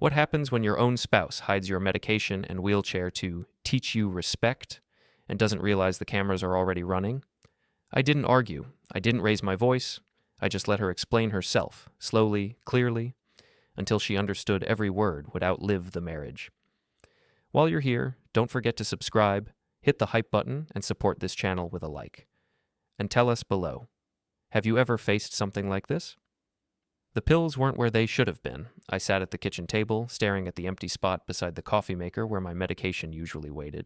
What happens when your own spouse hides your medication and wheelchair to teach you respect and doesn't realize the cameras are already running? I didn't argue. I didn't raise my voice. I just let her explain herself, slowly, clearly, until she understood every word would outlive the marriage. While you're here, don't forget to subscribe, hit the hype button, and support this channel with a like. And tell us below, have you ever faced something like this? The pills weren't where they should have been. I sat at the kitchen table, staring at the empty spot beside the coffee maker where my medication usually waited.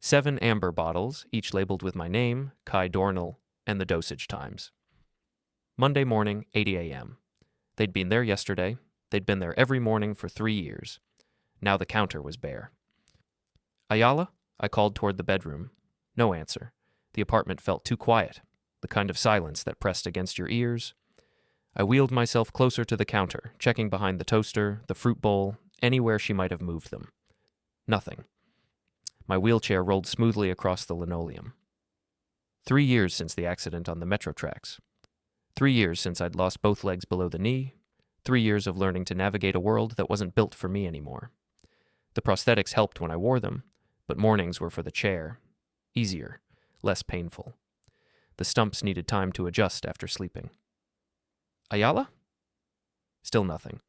7 amber bottles, each labeled with my name, Kai Dornil, and the dosage times. Monday morning, 8 a.m. They'd been there yesterday. They'd been there every morning for 3 years. Now the counter was bare. Ayala? I called toward the bedroom. No answer. The apartment felt too quiet, the kind of silence that pressed against your ears. I wheeled myself closer to the counter, checking behind the toaster, the fruit bowl, anywhere she might have moved them. Nothing. My wheelchair rolled smoothly across the linoleum. 3 years since the accident on the metro tracks. 3 years since I'd lost both legs below the knee. 3 years of learning to navigate a world that wasn't built for me anymore. The prosthetics helped when I wore them, but mornings were for the chair. Easier, less painful. The stumps needed time to adjust after sleeping. Ayala? Still nothing.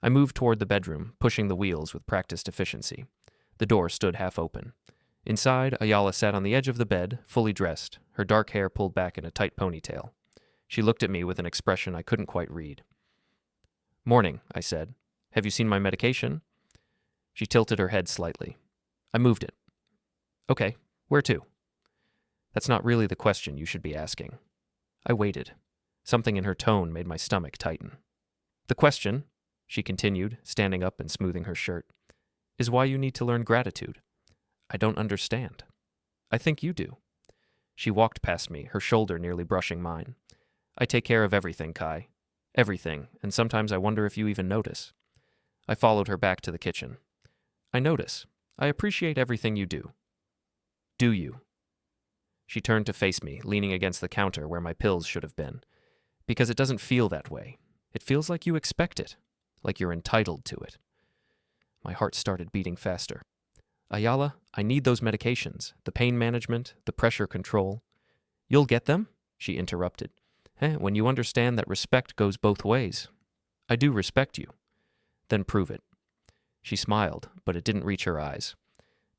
I moved toward the bedroom, pushing the wheels with practiced efficiency. The door stood half open. Inside, Ayala sat on the edge of the bed, fully dressed, her dark hair pulled back in a tight ponytail. She looked at me with an expression I couldn't quite read. "Morning," I said. "Have you seen my medication?" She tilted her head slightly. I moved it. "Okay, where to?" That's not really the question you should be asking. I waited. Something in her tone made my stomach tighten. "The question," she continued, standing up and smoothing her shirt, "is why you need to learn gratitude. I don't understand. I think you do." She walked past me, her shoulder nearly brushing mine. "I take care of everything, Kai. Everything, and sometimes I wonder if you even notice." I followed her back to the kitchen. "I notice. I appreciate everything you do." "Do you?" She turned to face me, leaning against the counter where my pills should have been. "Because it doesn't feel that way. It feels like you expect it, like you're entitled to it." My heart started beating faster. "Ayala, I need those medications, the pain management, the pressure control." "You'll get them?" she interrupted. When you understand that respect goes both ways." "I do respect you." "Then prove it." She smiled, but it didn't reach her eyes.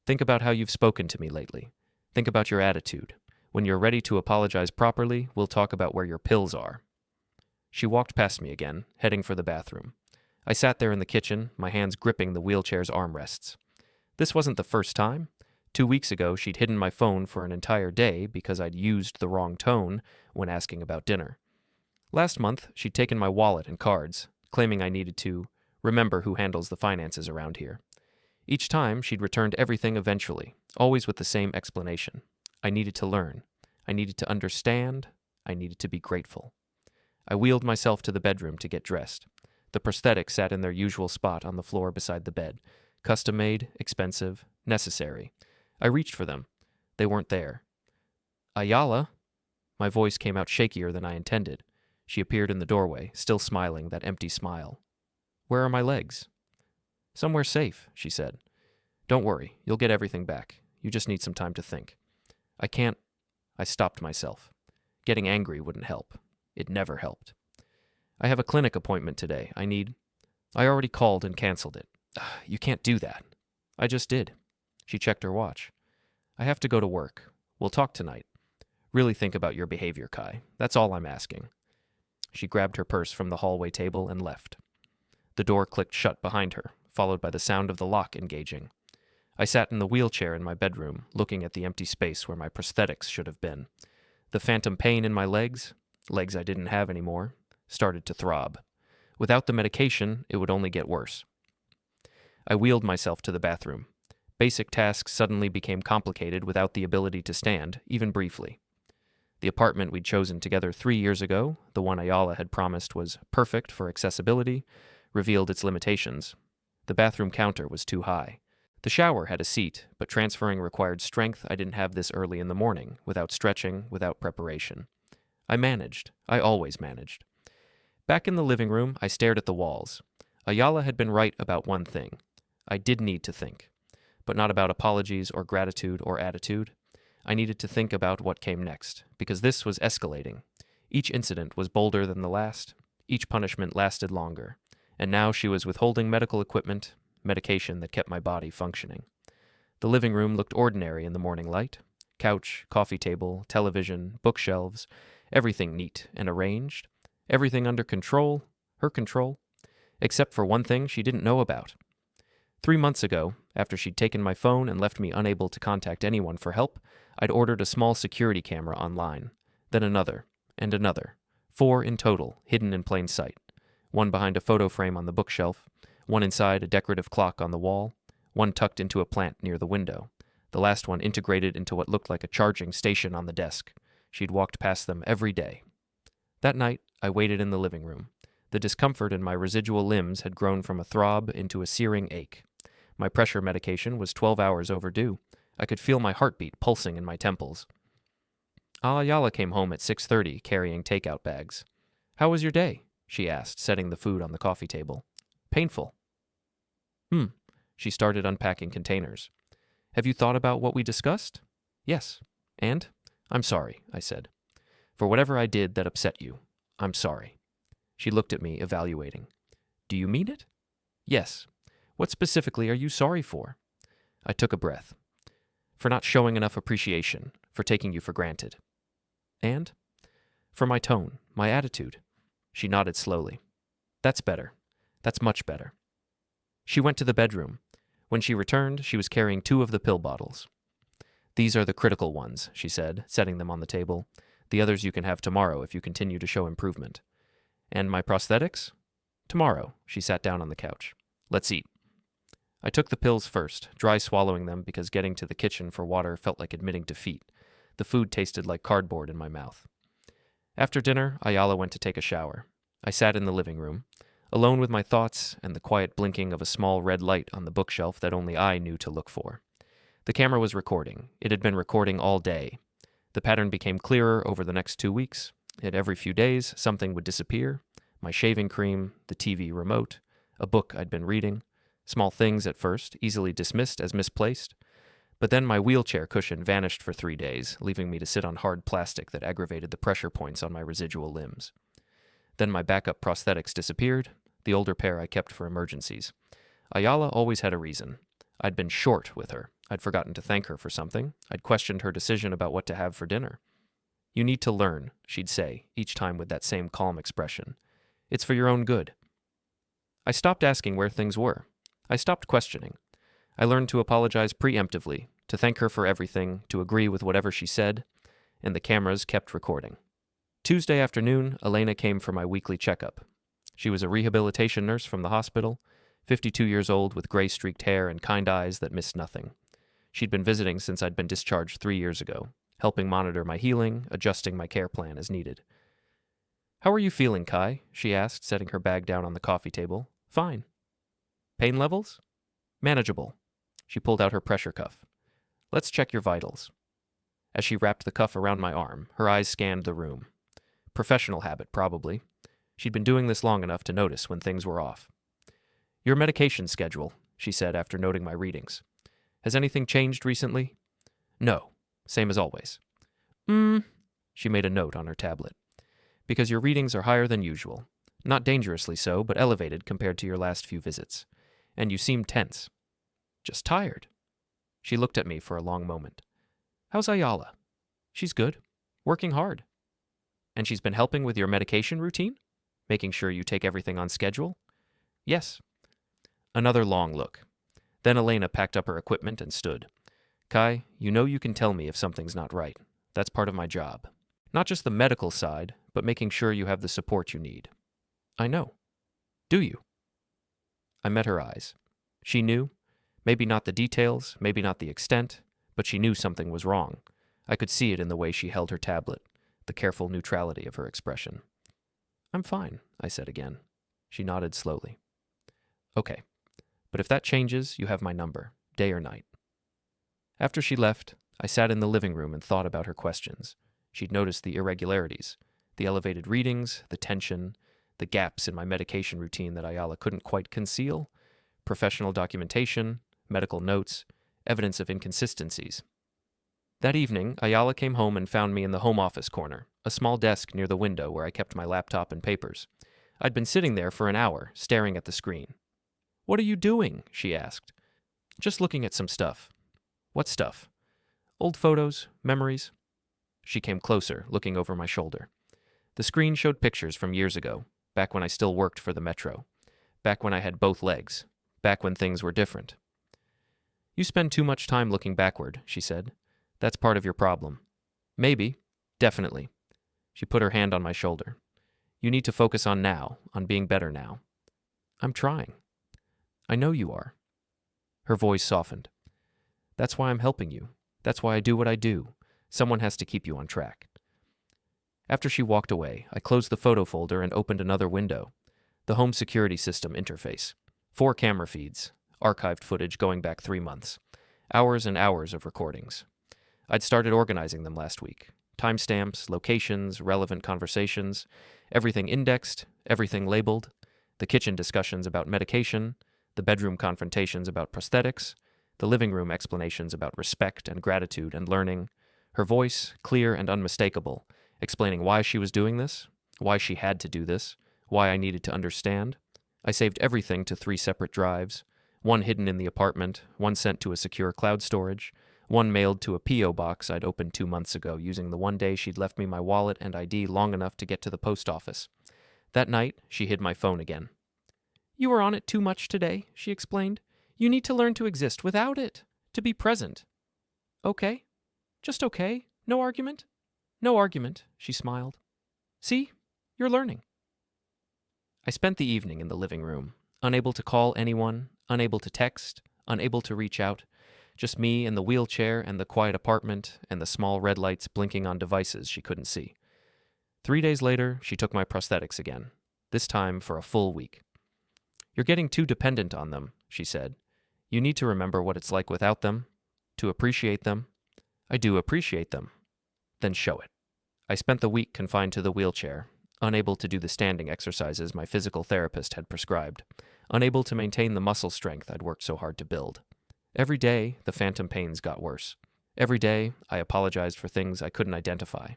"Think about how you've spoken to me lately. Think about your attitude. When you're ready to apologize properly, we'll talk about where your pills are." She walked past me again, heading for the bathroom. I sat there in the kitchen, my hands gripping the wheelchair's armrests. This wasn't the first time. 2 weeks ago, she'd hidden my phone for an entire day because I'd used the wrong tone when asking about dinner. Last month, she'd taken my wallet and cards, claiming I needed to remember who handles the finances around here. Each time, she'd returned everything eventually, always with the same explanation. I needed to learn. I needed to understand. I needed to be grateful. I wheeled myself to the bedroom to get dressed. The prosthetics sat in their usual spot on the floor beside the bed. Custom-made, expensive, necessary. I reached for them. They weren't there. "Ayala?" My voice came out shakier than I intended. She appeared in the doorway, still smiling that empty smile. "Where are my legs?" "Somewhere safe," she said. "Don't worry, you'll get everything back. You just need some time to think." "I can't." I stopped myself. Getting angry wouldn't help. It never helped. "I have a clinic appointment today. I already called and canceled it." "You can't do that." "I just did." She checked her watch. "I have to go to work. We'll talk tonight. Really think about your behavior, Kai. That's all I'm asking." She grabbed her purse from the hallway table and left. The door clicked shut behind her, followed by the sound of the lock engaging. I sat in the wheelchair in my bedroom, looking at the empty space where my prosthetics should have been. The phantom pain in my legs I didn't have anymore, started to throb. Without the medication, it would only get worse. I wheeled myself to the bathroom. Basic tasks suddenly became complicated without the ability to stand, even briefly. The apartment we'd chosen together 3 years ago, the one Ayala had promised was perfect for accessibility, revealed its limitations. The bathroom counter was too high. The shower had a seat, but transferring required strength I didn't have this early in the morning, without stretching, without preparation. I managed. I always managed. Back in the living room, I stared at the walls. Ayala had been right about one thing. I did need to think, but not about apologies or gratitude or attitude. I needed to think about what came next, because this was escalating. Each incident was bolder than the last. Each punishment lasted longer. And now she was withholding medical equipment, medication that kept my body functioning. The living room looked ordinary in the morning light. Couch, coffee table, television, bookshelves, everything neat and arranged. Everything under control, her control, except for one thing she didn't know about. 3 months ago, after she'd taken my phone and left me unable to contact anyone for help, I'd ordered a small security camera online, then another, and another, 4 in total, hidden in plain sight. One behind a photo frame on the bookshelf, one inside a decorative clock on the wall, one tucked into a plant near the window, the last one integrated into what looked like a charging station on the desk. She'd walked past them every day. That night, I waited in the living room. The discomfort in my residual limbs had grown from a throb into a searing ache. My pressure medication was 12 hours overdue. I could feel my heartbeat pulsing in my temples. Ayala came home at 6:30 carrying takeout bags. "How was your day?" she asked, setting the food on the coffee table. "Painful." She started unpacking containers. "Have you thought about what we discussed?" "Yes." "And?" "I'm sorry," I said. "For whatever I did that upset you, I'm sorry." She looked at me, evaluating. "Do you mean it?" "Yes. What specifically are you sorry for?" I took a breath. "For not showing enough appreciation, for taking you for granted." "And?" "For my tone, my attitude." She nodded slowly. "That's better. That's much better." She went to the bedroom. When she returned, she was carrying 2 of the pill bottles. "These are the critical ones," she said, setting them on the table. "The others you can have tomorrow if you continue to show improvement." "And my prosthetics?" "Tomorrow." She sat down on the couch. "Let's eat." I took the pills first, dry swallowing them because getting to the kitchen for water felt like admitting defeat. The food tasted like cardboard in my mouth. After dinner, Ayala went to take a shower. I sat in the living room, alone with my thoughts and the quiet blinking of a small red light on the bookshelf that only I knew to look for. The camera was recording. It had been recording all day. The pattern became clearer over the next 2 weeks. At every few days, something would disappear. My shaving cream, the TV remote, a book I'd been reading. Small things at first, easily dismissed as misplaced. But then my wheelchair cushion vanished for 3 days, leaving me to sit on hard plastic that aggravated the pressure points on my residual limbs. Then my backup prosthetics disappeared, the older pair I kept for emergencies. Ayala always had a reason. I'd been short with her. I'd forgotten to thank her for something. I'd questioned her decision about what to have for dinner. "You need to learn," she'd say, each time with that same calm expression. "It's for your own good." I stopped asking where things were. I stopped questioning. I learned to apologize preemptively, to thank her for everything, to agree with whatever she said, and the cameras kept recording. Tuesday afternoon, Elena came for my weekly checkup. She was a rehabilitation nurse from the hospital, 52 years old with gray-streaked hair and kind eyes that missed nothing. She'd been visiting since I'd been discharged 3 years ago, helping monitor my healing, adjusting my care plan as needed. "How are you feeling, Kai?" she asked, setting her bag down on the coffee table. "Fine." "Pain levels?" "Manageable." She pulled out her pressure cuff. "Let's check your vitals." As she wrapped the cuff around my arm, her eyes scanned the room. Professional habit, probably. She'd been doing this long enough to notice when things were off. "Your medication schedule," she said after noting my readings. "Has anything changed recently?" "No. Same as always." She made a note on her tablet. "Because your readings are higher than usual. Not dangerously so, but elevated compared to your last few visits. And you seem tense." "Just tired." She looked at me for a long moment. "How's Ayala?" "She's good. Working hard." "And she's been helping with your medication routine? Making sure you take everything on schedule?" "Yes." Another long look. Then Elena packed up her equipment and stood. "Kai, you know you can tell me if something's not right. That's part of my job. Not just the medical side, but making sure you have the support you need." "I know." "Do you?" I met her eyes. She knew. Maybe not the details, maybe not the extent, but she knew something was wrong. I could see it in the way she held her tablet, the careful neutrality of her expression. "I'm fine," I said again. She nodded slowly. "Okay. But if that changes, you have my number, day or night." After she left, I sat in the living room and thought about her questions. She'd noticed the irregularities, the elevated readings, the tension, the gaps in my medication routine that Ayala couldn't quite conceal, professional documentation, medical notes, evidence of inconsistencies. That evening, Ayala came home and found me in the home office corner, a small desk near the window where I kept my laptop and papers. I'd been sitting there for an hour, staring at the screen. "What are you doing?" she asked. "Just looking at some stuff." "What stuff?" "Old photos, memories." She came closer, looking over my shoulder. The screen showed pictures from years ago, back when I still worked for the Metro, back when I had both legs, back when things were different. "You spend too much time looking backward," she said. "That's part of your problem." "Maybe. Definitely." She put her hand on my shoulder. "You need to focus on now, on being better now." "I'm trying." "I know you are." Her voice softened. "That's why I'm helping you. That's why I do what I do. Someone has to keep you on track." After she walked away, I closed the photo folder and opened another window. The home security system interface. 4 camera feeds, archived footage going back 3 months. Hours and hours of recordings. I'd started organizing them last week. Timestamps, locations, relevant conversations, everything indexed, everything labeled, the kitchen discussions about medication, the bedroom confrontations about prosthetics, the living room explanations about respect and gratitude and learning, her voice, clear and unmistakable, explaining why she was doing this, why she had to do this, why I needed to understand. I saved everything to 3 separate drives, one hidden in the apartment, one sent to a secure cloud storage, one mailed to a P.O. box I'd opened 2 months ago using the one day she'd left me my wallet and ID long enough to get to the post office. That night, she hid my phone again. "You were on it too much today," she explained. "You need to learn to exist without it, to be present." "Okay. Just okay. No argument?" "No argument," she smiled. "See? You're learning." I spent the evening in the living room, unable to call anyone, unable to text, unable to reach out. Just me and the wheelchair and the quiet apartment and the small red lights blinking on devices she couldn't see. 3 days later, she took my prosthetics again, this time for a full week. "You're getting too dependent on them," she said. "You need to remember what it's like without them, to appreciate them." "I do appreciate them." "Then show it." I spent the week confined to the wheelchair, unable to do the standing exercises my physical therapist had prescribed, unable to maintain the muscle strength I'd worked so hard to build. Every day, the phantom pains got worse. Every day, I apologized for things I couldn't identify.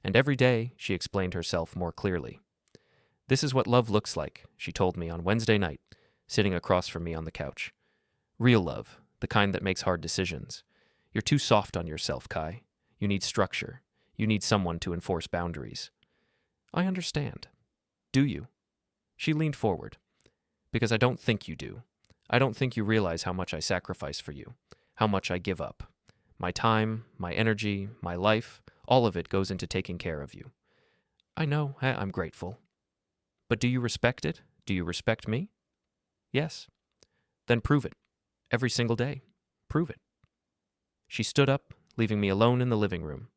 And every day, she explained herself more clearly. "This is what love looks like," she told me on Wednesday night, sitting across from me on the couch. "Real love, the kind that makes hard decisions. You're too soft on yourself, Kai. You need structure. You need someone to enforce boundaries." "I understand." "Do you?" She leaned forward. "Because I don't think you do. I don't think you realize how much I sacrifice for you, how much I give up. My time, my energy, my life, all of it goes into taking care of you." "I know. I'm grateful." "But do you respect it? Do you respect me?" "Yes." "Then prove it. Every single day. Prove it." She stood up, leaving me alone in the living room.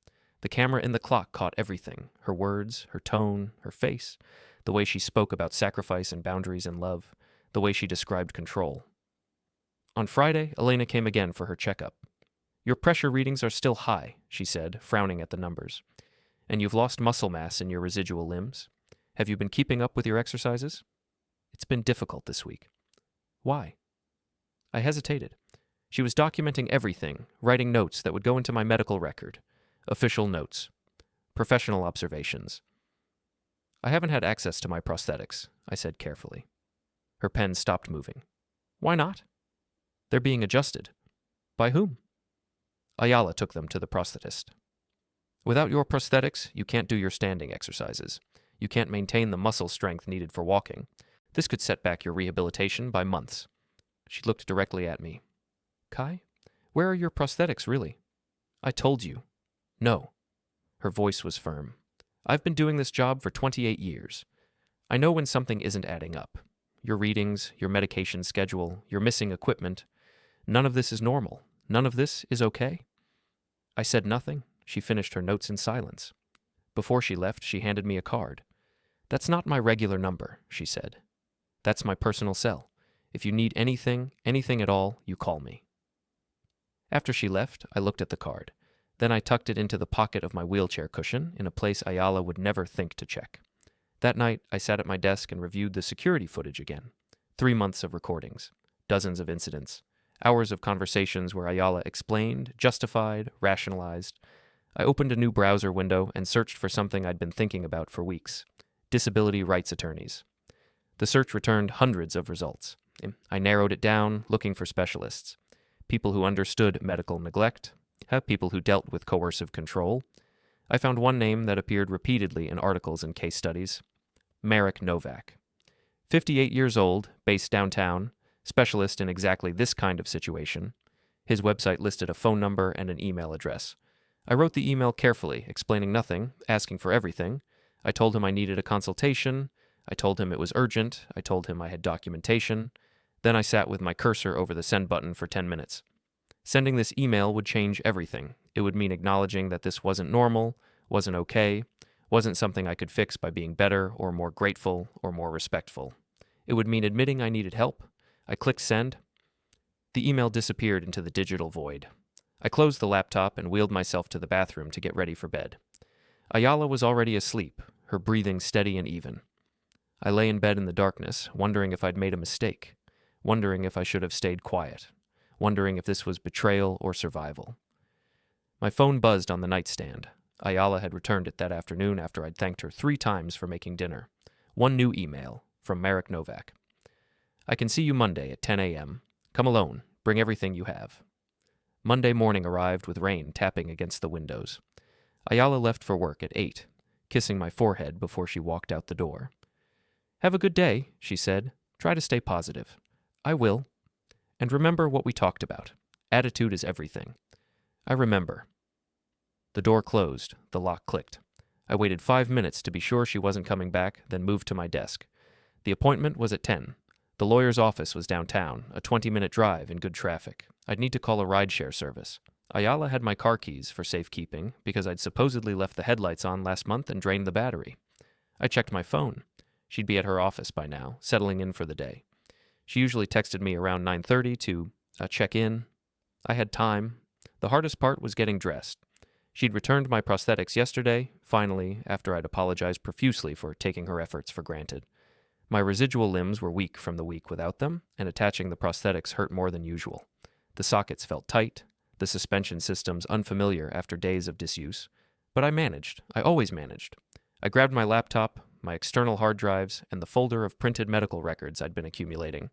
The camera in the clock caught everything, her words, her tone, her face, the way she spoke about sacrifice and boundaries and love, the way she described control. On Friday, Elena came again for her checkup. "Your pressure readings are still high," she said, frowning at the numbers. "And you've lost muscle mass in your residual limbs. Have you been keeping up with your exercises?" "It's been difficult this week." "Why?" I hesitated. She was documenting everything, writing notes that would go into my medical record. Official notes. Professional observations. "I haven't had access to my prosthetics," I said carefully. Her pen stopped moving. "Why not?" "They're being adjusted." "By whom?" "Ayala took them to the prosthetist." "Without your prosthetics, you can't do your standing exercises. You can't maintain the muscle strength needed for walking. This could set back your rehabilitation by months." She looked directly at me. "Kai, where are your prosthetics, really?" "I told you." "No." Her voice was firm. "I've been doing this job for 28 years. I know when something isn't adding up. Your readings, your medication schedule, your missing equipment. None of this is normal. None of this is okay." I said nothing. She finished her notes in silence. Before she left, she handed me a card. "That's not my regular number," she said. "That's my personal cell. If you need anything, anything at all, you call me." After she left, I looked at the card. Then I tucked it into the pocket of my wheelchair cushion in a place Ayala would never think to check. That night, I sat at my desk and reviewed the security footage again. 3 months of recordings, dozens of incidents, hours of conversations where Ayala explained, justified, rationalized. I opened a new browser window and searched for something I'd been thinking about for weeks: disability rights attorneys. The search returned hundreds of results. I narrowed it down, looking for specialists. People who understood medical neglect, people who dealt with coercive control. I found one name that appeared repeatedly in articles and case studies: Marek Novak. 58 years old, based downtown, specialist in exactly this kind of situation. His website listed a phone number and an email address. I wrote the email carefully, explaining nothing, asking for everything. I told him I needed a consultation. I told him it was urgent. I told him I had documentation. Then I sat with my cursor over the send button for 10 minutes. Sending this email would change everything. It would mean acknowledging that this wasn't normal, wasn't okay, wasn't something I could fix by being better or more grateful or more respectful. It would mean admitting I needed help. I clicked send. The email disappeared into the digital void. I closed the laptop and wheeled myself to the bathroom to get ready for bed. Ayala was already asleep, her breathing steady and even. I lay in bed in the darkness, wondering if I'd made a mistake, wondering if I should have stayed quiet, wondering if this was betrayal or survival. My phone buzzed on the nightstand. Ayala had returned it that afternoon after I'd thanked her 3 times for making dinner. One new email from Marek Novak. I can see you Monday at 10 a.m. Come alone. Bring everything you have. Monday morning arrived with rain tapping against the windows. Ayala left for work at 8, kissing my forehead before she walked out the door. Have a good day, she said. Try to stay positive. I will. And remember what we talked about. Attitude is everything. I remember. The door closed. The lock clicked. I waited 5 minutes to be sure she wasn't coming back, then moved to my desk. The appointment was at 10. The lawyer's office was downtown, a 20-minute drive in good traffic. I'd need to call a rideshare service. Ayala had my car keys for safekeeping because I'd supposedly left the headlights on last month and drained the battery. I checked my phone. She'd be at her office by now, settling in for the day. She usually texted me around 9:30 to check in. I had time. The hardest part was getting dressed. She'd returned my prosthetics yesterday, finally, after I'd apologized profusely for taking her efforts for granted. My residual limbs were weak from the week without them, and attaching the prosthetics hurt more than usual. The sockets felt tight, the suspension systems unfamiliar after days of disuse. But I managed. I always managed. I grabbed my laptop, my external hard drives, and the folder of printed medical records I'd been accumulating.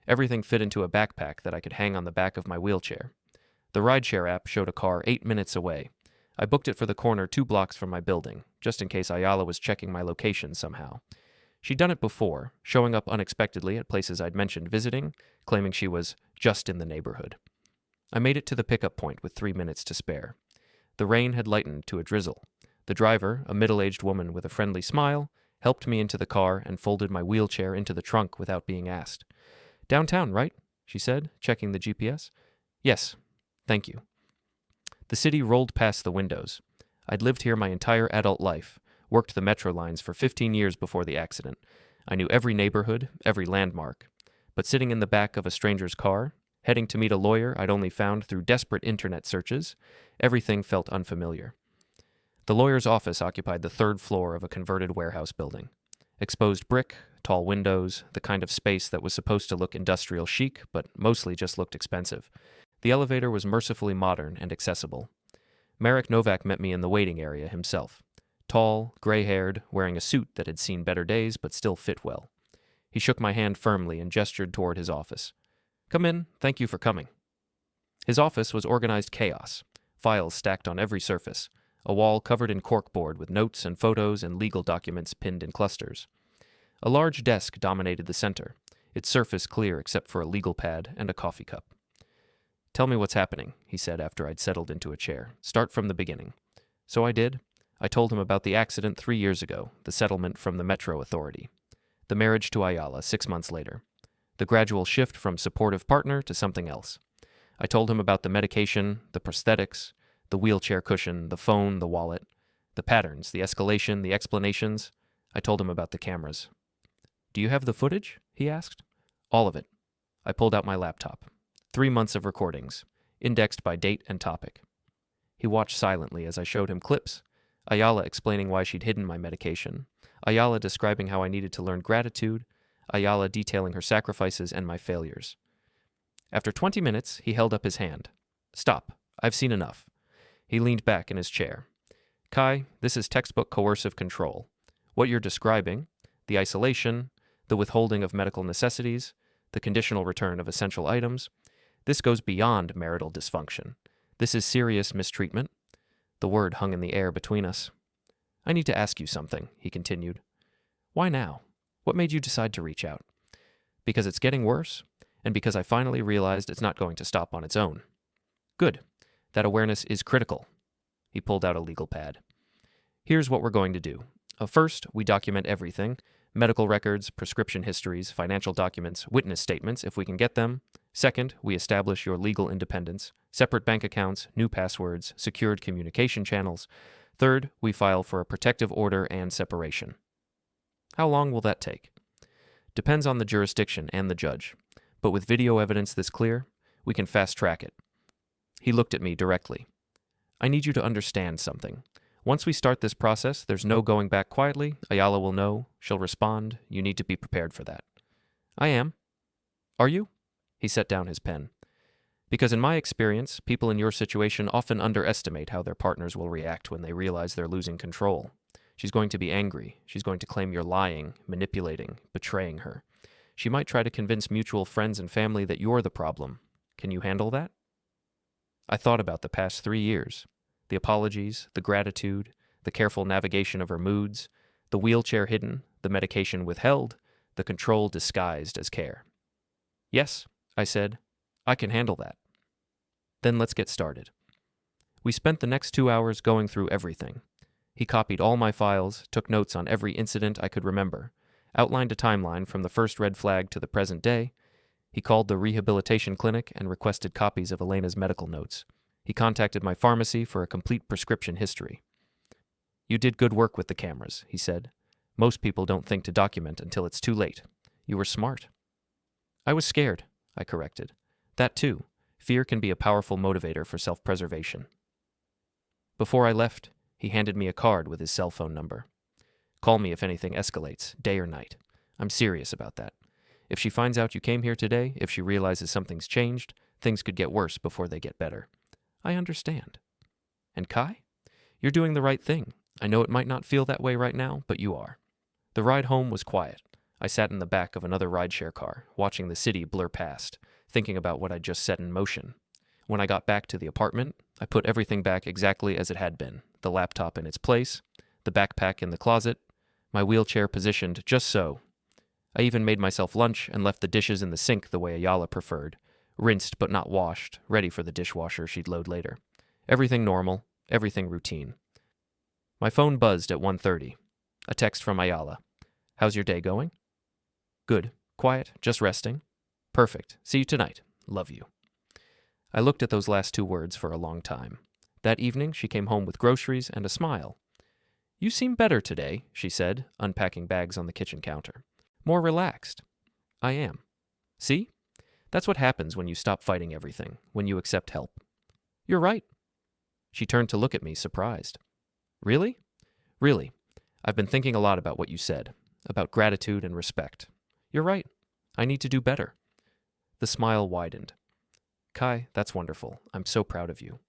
Everything fit into a backpack that I could hang on the back of my wheelchair. The rideshare app showed a car 8 minutes away. I booked it for the corner 2 blocks from my building, just in case Ayala was checking my location somehow. She'd done it before, showing up unexpectedly at places I'd mentioned visiting, claiming she was just in the neighborhood. I made it to the pickup point with 3 minutes to spare. The rain had lightened to a drizzle. The driver, a middle-aged woman with a friendly smile, helped me into the car and folded my wheelchair into the trunk without being asked. Downtown, right? She said, checking the GPS. Yes, thank you. The city rolled past the windows. I'd lived here my entire adult life, worked the metro lines for 15 years before the accident. I knew every neighborhood, every landmark. But sitting in the back of a stranger's car, heading to meet a lawyer I'd only found through desperate internet searches, everything felt unfamiliar. The lawyer's office occupied the 3rd floor of a converted warehouse building. Exposed brick, tall windows, the kind of space that was supposed to look industrial chic, but mostly just looked expensive. The elevator was mercifully modern and accessible. Marek Novak met me in the waiting area himself. Tall, gray-haired, wearing a suit that had seen better days but still fit well. He shook my hand firmly and gestured toward his office. Come in, thank you for coming. His office was organized chaos, files stacked on every surface, a wall covered in corkboard with notes and photos and legal documents pinned in clusters. A large desk dominated the center, its surface clear except for a legal pad and a coffee cup. Tell me what's happening, he said after I'd settled into a chair. Start from the beginning. So I did. I told him about the accident 3 years ago, the settlement from the Metro Authority, the marriage to Ayala 6 months later, the gradual shift from supportive partner to something else. I told him about the medication, the prosthetics, the wheelchair cushion, the phone, the wallet, the patterns, the escalation, the explanations. I told him about the cameras. Do you have the footage? He asked. All of it. I pulled out my laptop. 3 months of recordings, indexed by date and topic. He watched silently as I showed him clips, Ayala explaining why she'd hidden my medication, Ayala describing how I needed to learn gratitude, Ayala detailing her sacrifices and my failures. After 20 minutes, he held up his hand. "Stop. I've seen enough." He leaned back in his chair. "Kai, this is textbook coercive control. What you're describing, the isolation, the withholding of medical necessities, the conditional return of essential items, this goes beyond marital dysfunction. This is serious mistreatment." The word hung in the air between us. "I need to ask you something," he continued. "Why now? What made you decide to reach out?" "Because it's getting worse, and because I finally realized it's not going to stop on its own." "Good. That awareness is critical." He pulled out a legal pad. "Here's what we're going to do. First, we document everything: medical records, prescription histories, financial documents, witness statements, if we can get them. Second, we establish your legal independence: separate bank accounts, new passwords, secured communication channels. Third, we file for a protective order and separation." "How long will that take?" "Depends on the jurisdiction and the judge. But with video evidence this clear, we can fast-track it." He looked at me directly. "I need you to understand something. Once we start this process, there's no going back quietly. Ayala will know. She'll respond. You need to be prepared for that." "I am." "Are you?" He set down his pen. "Because in my experience, people in your situation often underestimate how their partners will react when they realize they're losing control. She's going to be angry. She's going to claim you're lying, manipulating, betraying her. She might try to convince mutual friends and family that you're the problem. Can you handle that?" I thought about the past 3 years. The apologies, the gratitude, the careful navigation of her moods, the wheelchair hidden, the medication withheld, the control disguised as care. "Yes," I said, "I can handle that." "Then let's get started." We spent the next 2 hours going through everything. He copied all my files, took notes on every incident I could remember, outlined a timeline from the first red flag to the present day. He called the rehabilitation clinic and requested copies of Elena's medical notes. He contacted my pharmacy for a complete prescription history. "You did good work with the cameras," he said. "Most people don't think to document until it's too late. You were smart." "I was scared," I corrected. "That too. Fear can be a powerful motivator for self-preservation." Before I left, he handed me a card with his cell phone number. "Call me if anything escalates, day or night. I'm serious about that. If she finds out you came here today, if she realizes something's changed, things could get worse before they get better." "I understand." "And Kai? You're doing the right thing. I know it might not feel that way right now, but you are." The ride home was quiet. I sat in the back of another rideshare car, watching the city blur past, thinking about what I'd just set in motion. When I got back to the apartment, I put everything back exactly as it had been: the laptop in its place, the backpack in the closet, my wheelchair positioned just so. I even made myself lunch and left the dishes in the sink the way Ayala preferred, rinsed but not washed, ready for the dishwasher she'd load later. Everything normal, everything routine. My phone buzzed at 1:30. A text from Ayala. "How's your day going?" "Good. Quiet. Just resting." "Perfect. See you tonight. Love you." I looked at those last 2 words for a long time. That evening, she came home with groceries and a smile. "You seem better today," she said, unpacking bags on the kitchen counter. "More relaxed." "I am." "See? That's what happens when you stop fighting everything, when you accept help." "You're right." She turned to look at me, surprised. "Really?" "Really. I've been thinking a lot about what you said, about gratitude and respect. You're right. I need to do better." The smile widened. "Kai, that's wonderful. I'm so proud of you."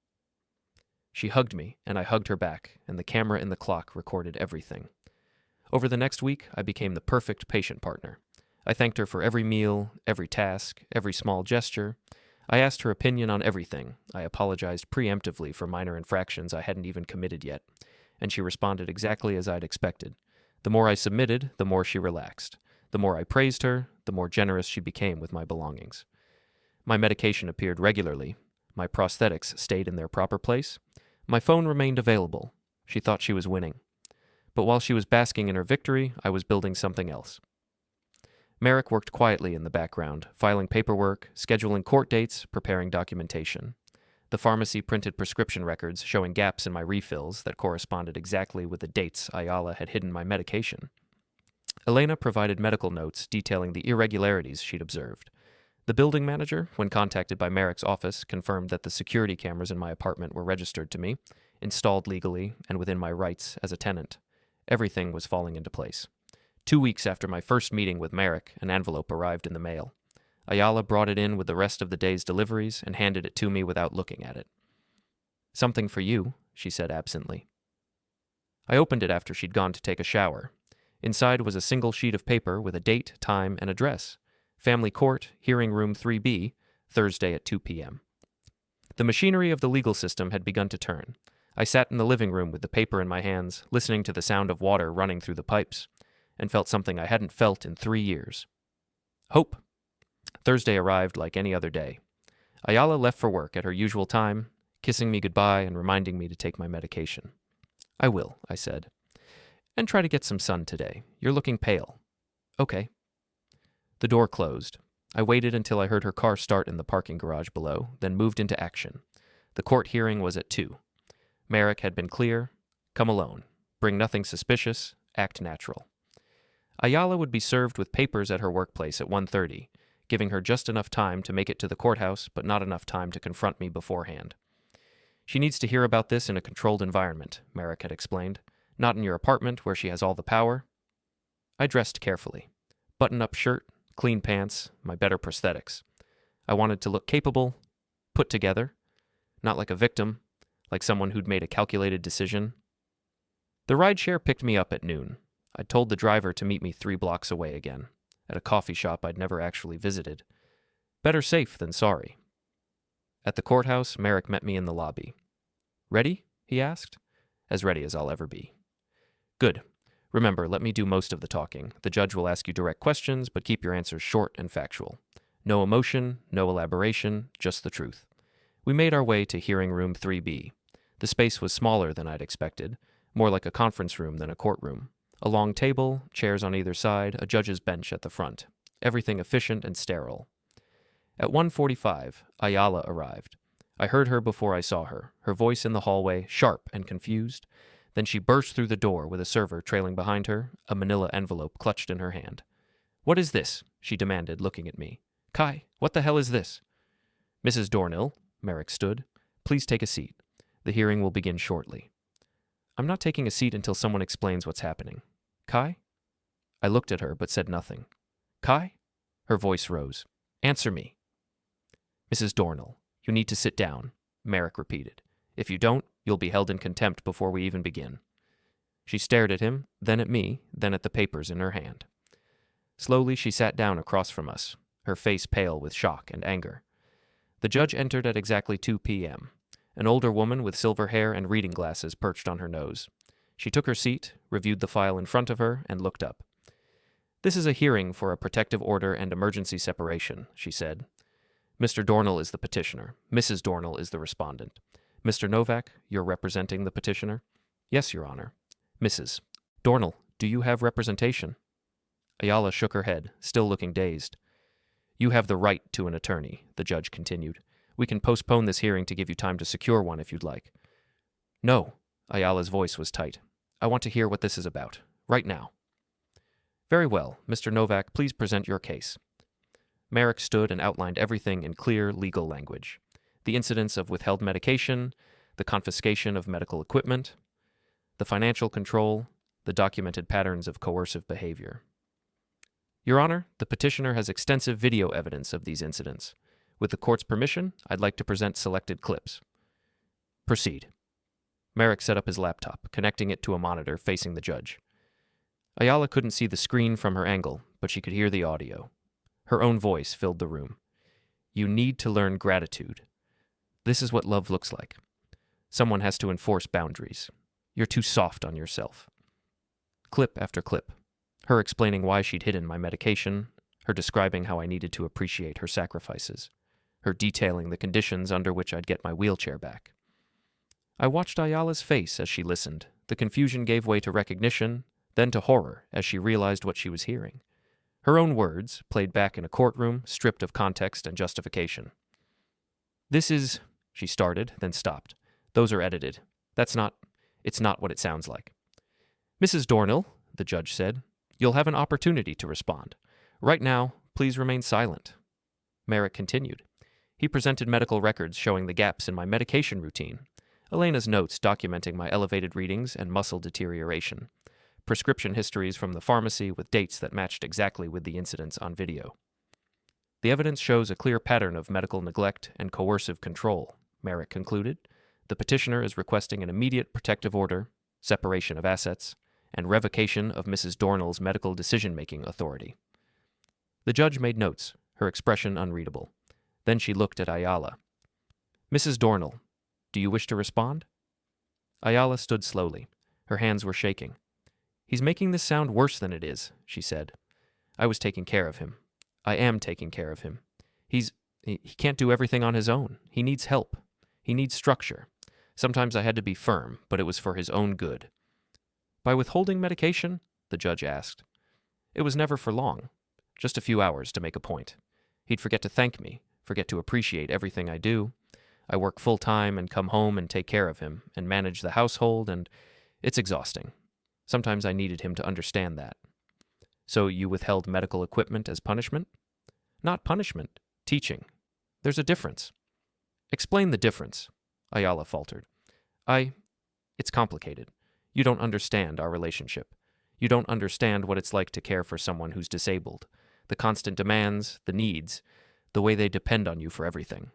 She hugged me, and I hugged her back, and the camera in the clock recorded everything. Over the next week, I became the perfect patient partner. I thanked her for every meal, every task, every small gesture. I asked her opinion on everything. I apologized preemptively for minor infractions I hadn't even committed yet, and she responded exactly as I'd expected. The more I submitted, the more she relaxed. The more I praised her, the more generous she became with my belongings. My medication appeared regularly. My prosthetics stayed in their proper place. My phone remained available. She thought she was winning. But while she was basking in her victory, I was building something else. Merrick worked quietly in the background, filing paperwork, scheduling court dates, preparing documentation. The pharmacy printed prescription records showing gaps in my refills that corresponded exactly with the dates Ayala had hidden my medication. Elena provided medical notes detailing the irregularities she'd observed. The building manager, when contacted by Merrick's office, confirmed that the security cameras in my apartment were registered to me, installed legally, and within my rights as a tenant. Everything was falling into place. 2 weeks after my first meeting with Merrick, an envelope arrived in the mail. Ayala brought it in with the rest of the day's deliveries and handed it to me without looking at it. "Something for you," she said absently. I opened it after she'd gone to take a shower. Inside was a single sheet of paper with a date, time, and address. Family Court, Hearing Room 3B, Thursday at 2 p.m. The machinery of the legal system had begun to turn. I sat in the living room with the paper in my hands, listening to the sound of water running through the pipes, and felt something I hadn't felt in 3 years. Hope. Thursday arrived like any other day. Ayala left for work at her usual time, kissing me goodbye and reminding me to take my medication. "I will," I said. "And try to get some sun today. You're looking pale." "Okay." The door closed. I waited until I heard her car start in the parking garage below, then moved into action. The court hearing was at 2. Merrick had been clear. Come alone. Bring nothing suspicious. Act natural. Ayala would be served with papers at her workplace at 1:30, giving her just enough time to make it to the courthouse, but not enough time to confront me beforehand. "She needs to hear about this in a controlled environment," Merrick had explained. "Not in your apartment where she has all the power." I dressed carefully. Button-up shirt, clean pants, my better prosthetics. I wanted to look capable, put together, not like a victim, like someone who'd made a calculated decision. The rideshare picked me up at noon. I'd told the driver to meet me 3 blocks away again, at a coffee shop I'd never actually visited. Better safe than sorry. At the courthouse, Merrick met me in the lobby. "Ready?" he asked. "As ready as I'll ever be." "Good. Remember, let me do most of the talking. The judge will ask you direct questions, but keep your answers short and factual. No emotion, no elaboration, just the truth." We made our way to Hearing Room 3B. The space was smaller than I'd expected, more like a conference room than a courtroom. A long table, chairs on either side, a judge's bench at the front. Everything efficient and sterile. At 1:45, Ayala arrived. I heard her before I saw her, her voice in the hallway, sharp and confused. Then she burst through the door with a server trailing behind her, a manila envelope clutched in her hand. "What is this?" she demanded, looking at me. "Kai, what the hell is this?" "Mrs. Dornil," Merrick stood. "Please take a seat. The hearing will begin shortly." "I'm not taking a seat until someone explains what's happening." "Kai?" I looked at her but said nothing. "Kai?" Her voice rose. "Answer me." "Mrs. Dornil, you need to sit down," Merrick repeated. "If you don't, you'll be held in contempt before we even begin." She stared at him, then at me, then at the papers in her hand. Slowly she sat down across from us, her face pale with shock and anger. The judge entered at exactly 2 p.m. An older woman with silver hair and reading glasses perched on her nose. She took her seat, reviewed the file in front of her, and looked up. "This is a hearing for a protective order and emergency separation," she said. "Mr. Dornil is the petitioner. Mrs. Dornil is the respondent. Mr. Novak, you're representing the petitioner?" "Yes, Your Honor." "Mrs. Dornil, do you have representation?" Ayala shook her head, still looking dazed. "You have the right to an attorney," the judge continued. "We can postpone this hearing to give you time to secure one if you'd like." "No," Ayala's voice was tight. "I want to hear what this is about, right now." "Very well. Mr. Novak, please present your case." Merrick stood and outlined everything in clear legal language. The incidents of withheld medication, the confiscation of medical equipment, the financial control, the documented patterns of coercive behavior. "Your Honor, the petitioner has extensive video evidence of these incidents. With the court's permission, I'd like to present selected clips." "Proceed." Merrick set up his laptop, connecting it to a monitor facing the judge. Ayala couldn't see the screen from her angle, but she could hear the audio. Her own voice filled the room. "You need to learn gratitude. This is what love looks like. Someone has to enforce boundaries. You're too soft on yourself." Clip after clip. Her explaining why she'd hidden my medication, her describing how I needed to appreciate her sacrifices, her detailing the conditions under which I'd get my wheelchair back. I watched Ayala's face as she listened. The confusion gave way to recognition, then to horror as she realized what she was hearing. Her own words, played back in a courtroom, stripped of context and justification. "This is," she started, then stopped. "Those are edited. It's not what it sounds like." "Mrs. Dornil," the judge said, "you'll have an opportunity to respond. Right now, please remain silent." Merrick continued. He presented medical records showing the gaps in my medication routine, Elena's notes documenting my elevated readings and muscle deterioration, prescription histories from the pharmacy with dates that matched exactly with the incidents on video. The evidence shows a clear pattern of medical neglect and coercive control, Merrick concluded. The petitioner is requesting an immediate protective order, separation of assets, and revocation of Mrs. Dornil's medical decision-making authority. The judge made notes, her expression unreadable. Then she looked at Ayala. Mrs. Dornil, do you wish to respond? Ayala stood slowly. Her hands were shaking. He's making this sound worse than it is, she said. I was taking care of him. I am taking care of him. He can't do everything on his own. He needs help. He needs structure. Sometimes I had to be firm, but it was for his own good. By withholding medication? The judge asked. It was never for long. Just a few hours to make a point. He'd forget to thank me, forget to appreciate everything I do. I work full-time and come home and take care of him and manage the household, and it's exhausting. Sometimes I needed him to understand that. So you withheld medical equipment as punishment? Not punishment, teaching. There's a difference. Explain the difference, Ayala faltered. It's complicated. You don't understand our relationship. You don't understand what it's like to care for someone who's disabled. The constant demands, the needs, the way they depend on you for everything.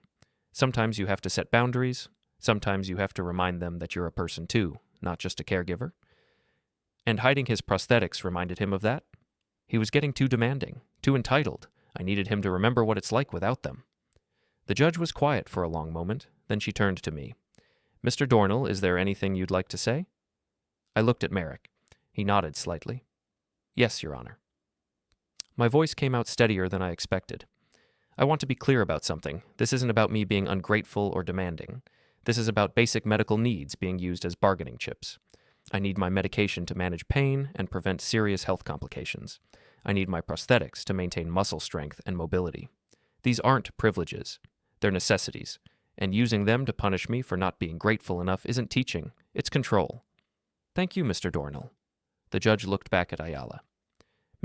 Sometimes you have to set boundaries. Sometimes you have to remind them that you're a person too, not just a caregiver. And hiding his prosthetics reminded him of that. He was getting too demanding, too entitled. I needed him to remember what it's like without them. The judge was quiet for a long moment, then she turned to me. Mr. Dornil, is there anything you'd like to say? I looked at Merrick. He nodded slightly. Yes, Your Honor. My voice came out steadier than I expected. I want to be clear about something. This isn't about me being ungrateful or demanding. This is about basic medical needs being used as bargaining chips. I need my medication to manage pain and prevent serious health complications. I need my prosthetics to maintain muscle strength and mobility. These aren't privileges. They're necessities. And using them to punish me for not being grateful enough isn't teaching. It's control. Thank you, Mr. Dornil. The judge looked back at Ayala.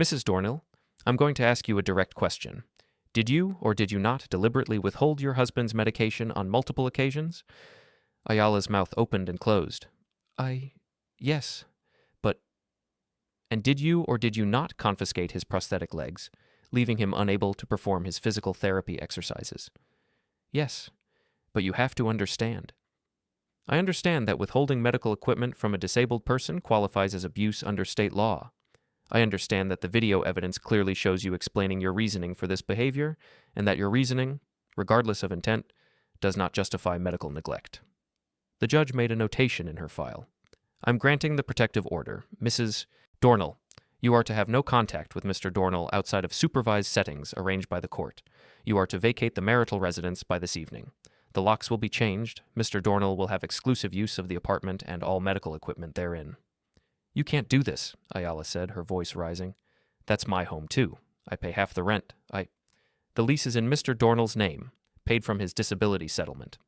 Mrs. Dornil, I'm going to ask you a direct question. Did you or did you not deliberately withhold your husband's medication on multiple occasions? Ayala's mouth opened and closed. Yes. And did you or did you not confiscate his prosthetic legs, leaving him unable to perform his physical therapy exercises? Yes. But you have to understand. I understand that withholding medical equipment from a disabled person qualifies as abuse under state law. I understand that the video evidence clearly shows you explaining your reasoning for this behavior, and that your reasoning, regardless of intent, does not justify medical neglect. The judge made a notation in her file. I'm granting the protective order. Mrs. Dornil, you are to have no contact with Mr. Dornil outside of supervised settings arranged by the court. You are to vacate the marital residence by this evening. The locks will be changed. Mr. Dornil will have exclusive use of the apartment and all medical equipment therein. You can't do this, Ayala said, her voice rising. That's my home, too. I pay half the rent. The lease is in Mr. Dornil's name, paid from his disability settlement.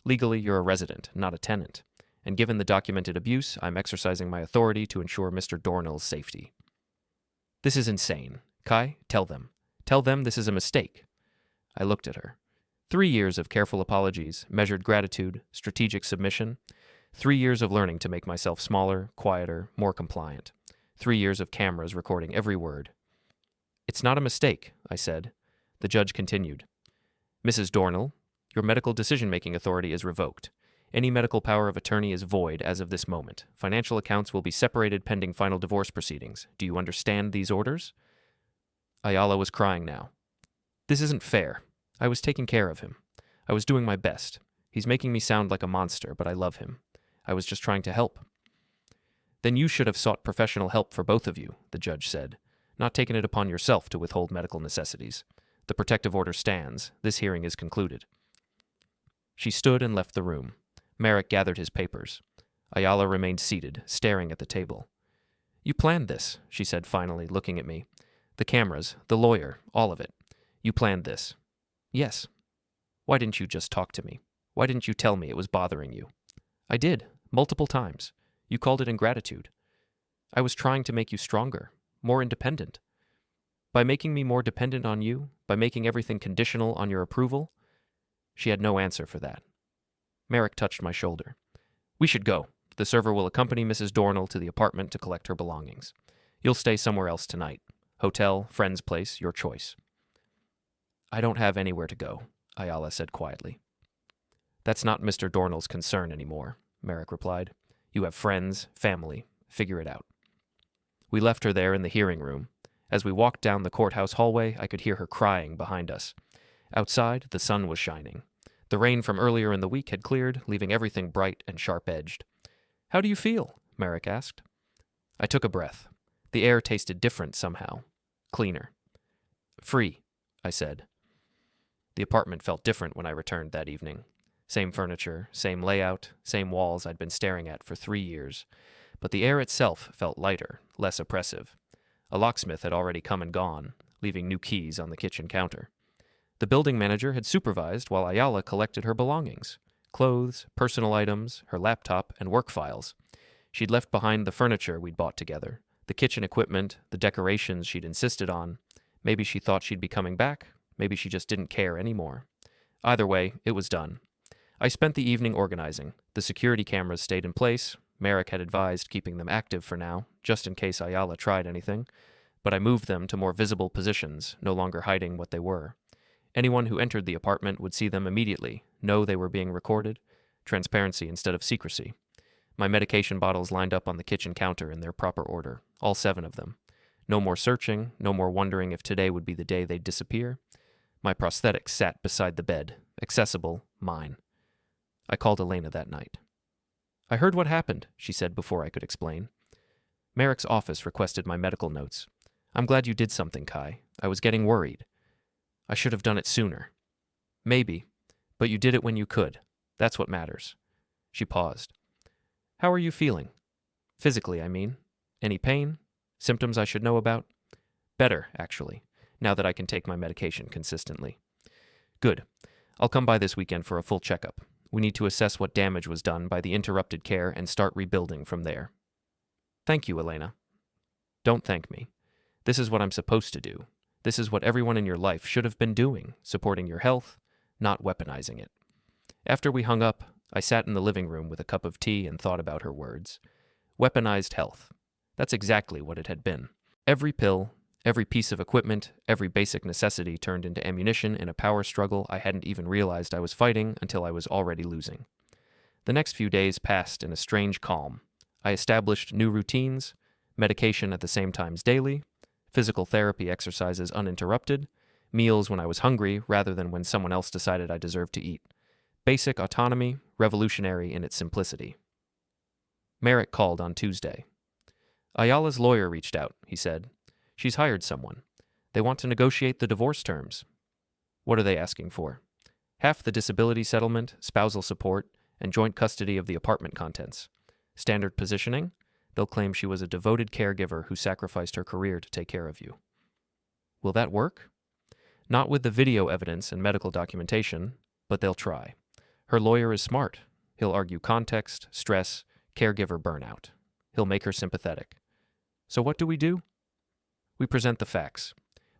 Legally, you're a resident, not a tenant. And given the documented abuse, I'm exercising my authority to ensure Mr. Dornil's safety. This is insane. Kai, tell them. Tell them this is a mistake. I looked at her. 3 years of careful apologies, measured gratitude, strategic submission. 3 years of learning to make myself smaller, quieter, more compliant. 3 years of cameras recording every word. It's not a mistake, I said. The judge continued. Mrs. Dornil, your medical decision-making authority is revoked. Any medical power of attorney is void as of this moment. Financial accounts will be separated pending final divorce proceedings. Do you understand these orders? Ayala was crying now. This isn't fair. I was taking care of him. I was doing my best. He's making me sound like a monster, but I love him. I was just trying to help. Then you should have sought professional help for both of you, the judge said, not taken it upon yourself to withhold medical necessities. The protective order stands. This hearing is concluded. She stood and left the room. Merrick gathered his papers. Ayala remained seated, staring at the table. You planned this, she said finally, looking at me. The cameras, the lawyer, all of it. You planned this. Yes. Why didn't you just talk to me? Why didn't you tell me it was bothering you? I did, multiple times. You called it ingratitude. I was trying to make you stronger, more independent. By making me more dependent on you, by making everything conditional on your approval. She had no answer for that. Merrick touched my shoulder. We should go. The server will accompany Mrs. Dornil to the apartment to collect her belongings. You'll stay somewhere else tonight. Hotel, friend's place, your choice. I don't have anywhere to go, Ayala said quietly. That's not Mr. Dornil's concern anymore, Merrick replied. You have friends, family. Figure it out. We left her there in the hearing room. As we walked down the courthouse hallway, I could hear her crying behind us. Outside, the sun was shining. The rain from earlier in the week had cleared, leaving everything bright and sharp-edged. How do you feel? Merrick asked. I took a breath. The air tasted different somehow. Cleaner. Free, I said. The apartment felt different when I returned that evening. Same furniture, same layout, same walls I'd been staring at for 3 years. But the air itself felt lighter, less oppressive. A locksmith had already come and gone, leaving new keys on the kitchen counter. The building manager had supervised while Ayala collected her belongings. Clothes, personal items, her laptop, and work files. She'd left behind the furniture we'd bought together, the kitchen equipment, the decorations she'd insisted on. Maybe she thought she'd be coming back. Maybe she just didn't care anymore. Either way, it was done. I spent the evening organizing. The security cameras stayed in place. Merrick had advised keeping them active for now, just in case Ayala tried anything. But I moved them to more visible positions, no longer hiding what they were. Anyone who entered the apartment would see them immediately, know they were being recorded. Transparency instead of secrecy. My medication bottles lined up on the kitchen counter in their proper order, all 7 of them. No more searching, no more wondering if today would be the day they'd disappear. My prosthetics sat beside the bed, accessible, mine. I called Elena that night. I heard what happened, she said before I could explain. Merrick's office requested my medical notes. I'm glad you did something, Kai. I was getting worried. I should have done it sooner. Maybe, but you did it when you could. That's what matters. She paused. How are you feeling? Physically, I mean. Any pain? Symptoms I should know about? Better, actually, now that I can take my medication consistently. Good. I'll come by this weekend for a full checkup. We need to assess what damage was done by the interrupted care and start rebuilding from there. Thank you, Elena. Don't thank me. This is what I'm supposed to do. This is what everyone in your life should have been doing, supporting your health, not weaponizing it. After we hung up, I sat in the living room with a cup of tea and thought about her words. Weaponized health. That's exactly what it had been. Every pill, every piece of equipment, every basic necessity turned into ammunition in a power struggle I hadn't even realized I was fighting until I was already losing. The next few days passed in a strange calm. I established new routines, medication at the same times daily, physical therapy exercises uninterrupted, meals when I was hungry rather than when someone else decided I deserved to eat. Basic autonomy, revolutionary in its simplicity. Merrick called on Tuesday. Ayala's lawyer reached out, he said. She's hired someone. They want to negotiate the divorce terms. What are they asking for? Half the disability settlement, spousal support, and joint custody of the apartment contents. Standard positioning? They'll claim she was a devoted caregiver who sacrificed her career to take care of you. Will that work? Not with the video evidence and medical documentation, but they'll try. Her lawyer is smart. He'll argue context, stress, caregiver burnout. He'll make her sympathetic. So what do? We present the facts.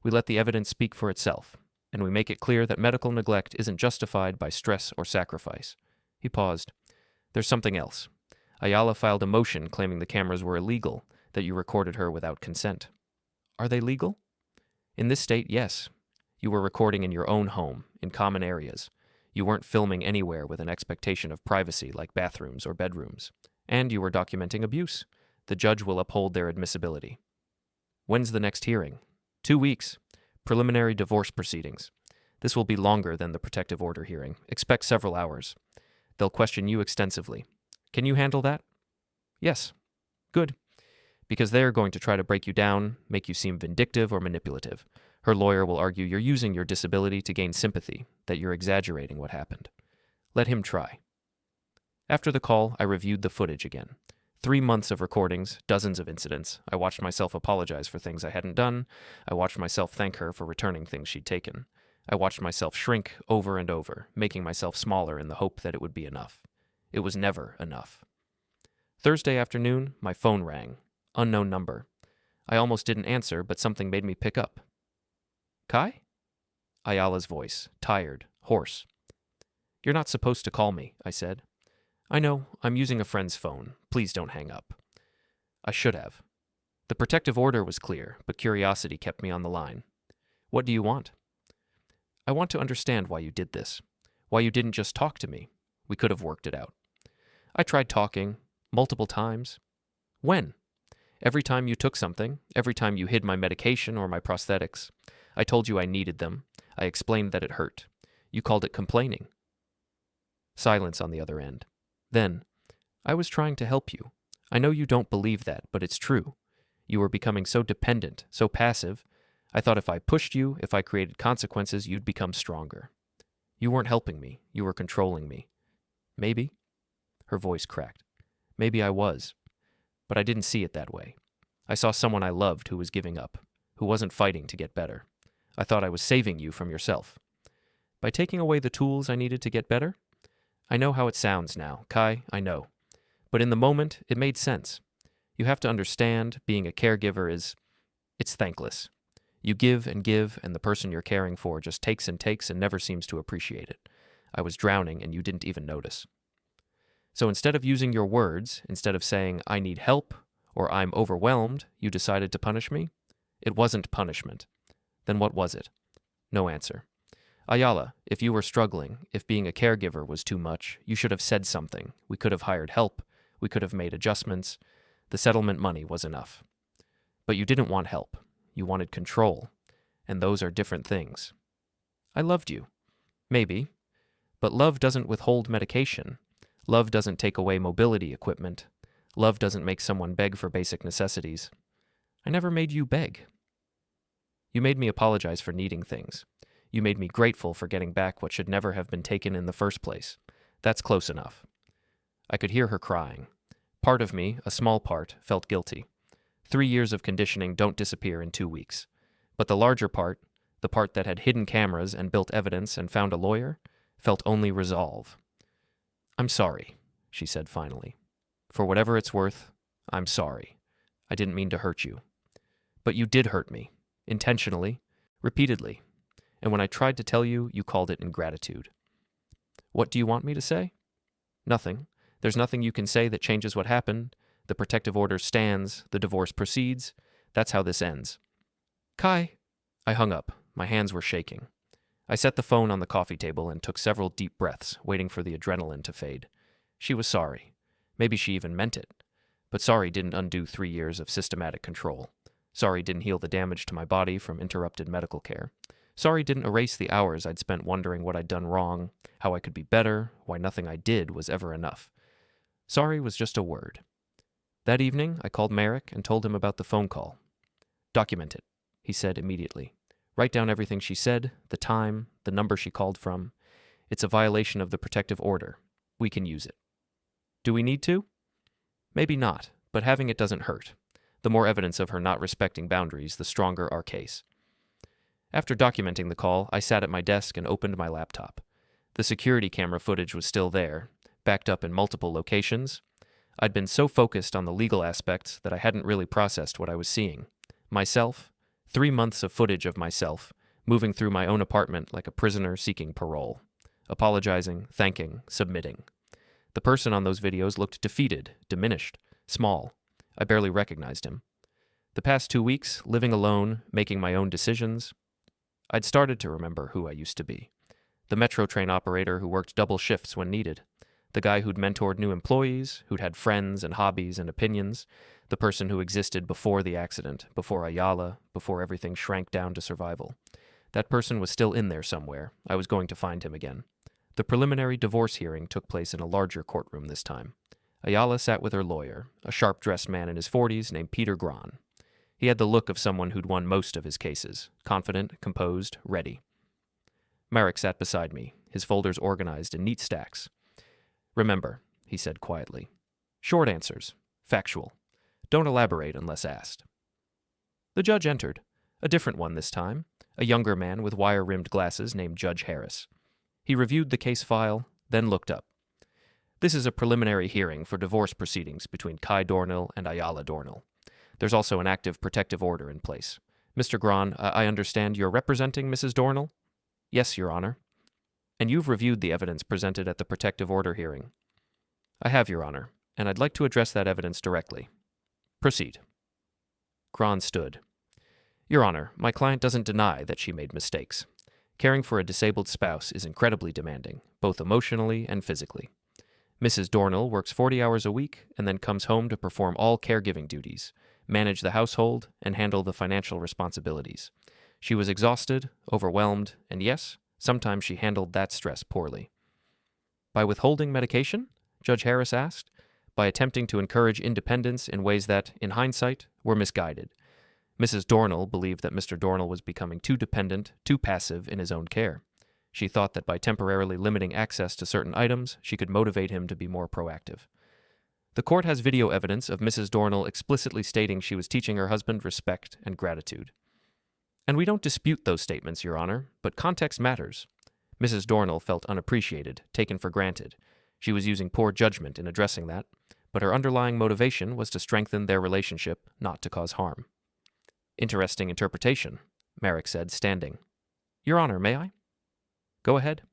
We let the evidence speak for itself, and we make it clear that medical neglect isn't justified by stress or sacrifice. He paused. There's something else. Ayala filed a motion claiming the cameras were illegal, that you recorded her without consent. Are they legal? In this state, yes. You were recording in your own home, in common areas. You weren't filming anywhere with an expectation of privacy like bathrooms or bedrooms. And you were documenting abuse. The judge will uphold their admissibility. When's the next hearing? 2 weeks. Preliminary divorce proceedings. This will be longer than the protective order hearing. Expect several hours. They'll question you extensively. Can you handle that? Yes. Good. Because they're going to try to break you down, make you seem vindictive or manipulative. Her lawyer will argue you're using your disability to gain sympathy, that you're exaggerating what happened. Let him try. After the call, I reviewed the footage again. 3 months of recordings, dozens of incidents. I watched myself apologize for things I hadn't done. I watched myself thank her for returning things she'd taken. I watched myself shrink over and over, making myself smaller in the hope that it would be enough. It was never enough. Thursday afternoon, my phone rang. Unknown number. I almost didn't answer, but something made me pick up. Kai? Ayala's voice, tired, hoarse. You're not supposed to call me, I said. I know, I'm using a friend's phone. Please don't hang up. I should have. The protective order was clear, but curiosity kept me on the line. What do you want? I want to understand why you did this. Why you didn't just talk to me. We could have worked it out. I tried talking, multiple times. When? Every time you took something, every time you hid my medication or my prosthetics. I told you I needed them. I explained that it hurt. You called it complaining. Silence on the other end. Then, I was trying to help you. I know you don't believe that, but it's true. You were becoming so dependent, so passive. I thought if I pushed you, if I created consequences, you'd become stronger. You weren't helping me. You were controlling me. Maybe. Her voice cracked. Maybe I was. But I didn't see it that way. I saw someone I loved who was giving up, who wasn't fighting to get better. I thought I was saving you from yourself. By taking away the tools I needed to get better? I know how it sounds now, Kai, I know. But in the moment, it made sense. You have to understand, being a caregiver it's thankless. You give, and the person you're caring for just takes and never seems to appreciate it. I was drowning and you didn't even notice. So instead of using your words, instead of saying, I need help, or I'm overwhelmed, you decided to punish me? It wasn't punishment. Then what was it? No answer. Ayala, if you were struggling, if being a caregiver was too much, you should have said something. We could have hired help. We could have made adjustments. The settlement money was enough. But you didn't want help. You wanted control. And those are different things. I loved you. Maybe. But love doesn't withhold medication. Love doesn't take away mobility equipment. Love doesn't make someone beg for basic necessities. I never made you beg. You made me apologize for needing things. You made me grateful for getting back what should never have been taken in the first place. That's close enough. I could hear her crying. Part of me, a small part, felt guilty. 3 years of conditioning don't disappear in 2 weeks. But the larger part, the part that had hidden cameras and built evidence and found a lawyer, felt only resolve. I'm sorry, she said finally. For whatever it's worth, I'm sorry. I didn't mean to hurt you. But you did hurt me. Intentionally. Repeatedly. And when I tried to tell you, you called it ingratitude. What do you want me to say? Nothing. There's nothing you can say that changes what happened. The protective order stands. The divorce proceeds. That's how this ends. Kai. I hung up. My hands were shaking. I set the phone on the coffee table and took several deep breaths, waiting for the adrenaline to fade. She was sorry. Maybe she even meant it. But sorry didn't undo 3 years of systematic control. Sorry didn't heal the damage to my body from interrupted medical care. Sorry didn't erase the hours I'd spent wondering what I'd done wrong, how I could be better, why nothing I did was ever enough. Sorry was just a word. That evening, I called Merrick and told him about the phone call. Document it, he said immediately. Write down everything she said, the time, the number she called from. It's a violation of the protective order. We can use it. Do we need to? Maybe not, but having it doesn't hurt. The more evidence of her not respecting boundaries, the stronger our case. After documenting the call, I sat at my desk and opened my laptop. The security camera footage was still there, backed up in multiple locations. I'd been so focused on the legal aspects that I hadn't really processed what I was seeing. Myself, 3 months of footage of myself, moving through my own apartment like a prisoner seeking parole. Apologizing, thanking, submitting. The person on those videos looked defeated, diminished, small. I barely recognized him. The past 2 weeks, living alone, making my own decisions, I'd started to remember who I used to be. The metro train operator who worked double shifts when needed. The guy who'd mentored new employees, who'd had friends and hobbies and opinions. The person who existed before the accident, before Ayala, before everything shrank down to survival. That person was still in there somewhere. I was going to find him again. The preliminary divorce hearing took place in a larger courtroom this time. Ayala sat with her lawyer, a sharp-dressed man in his 40s named Peter Gran. He had the look of someone who'd won most of his cases, confident, composed, ready. Merrick sat beside me, his folders organized in neat stacks. Remember, he said quietly. Short answers. Factual. Don't elaborate unless asked. The judge entered. A different one this time. A younger man with wire-rimmed glasses named Judge Harris. He reviewed the case file, then looked up. This is a preliminary hearing for divorce proceedings between Kai Dornil and Ayala Dornil. There's also an active protective order in place. Mr. Gran, I understand you're representing Mrs. Dornil? Yes, Your Honor. And you've reviewed the evidence presented at the protective order hearing. I have, Your Honor, and I'd like to address that evidence directly. Proceed. Gron stood. Your Honor, my client doesn't deny that she made mistakes. Caring for a disabled spouse is incredibly demanding, both emotionally and physically. Mrs. Dornil works 40 hours a week and then comes home to perform all caregiving duties, manage the household, and handle the financial responsibilities. She was exhausted, overwhelmed, and yes, sometimes she handled that stress poorly. By withholding medication? Judge Harris asked. By attempting to encourage independence in ways that, in hindsight, were misguided. Mrs. Dornil believed that Mr. Dornil was becoming too dependent, too passive in his own care. She thought that by temporarily limiting access to certain items, she could motivate him to be more proactive. The court has video evidence of Mrs. Dornil explicitly stating she was teaching her husband respect and gratitude. And we don't dispute those statements, Your Honor, but context matters. Mrs. Dornil felt unappreciated, taken for granted. She was using poor judgment in addressing that, but her underlying motivation was to strengthen their relationship, not to cause harm. Interesting interpretation, Merrick said, standing. Your Honor, may I? Go ahead.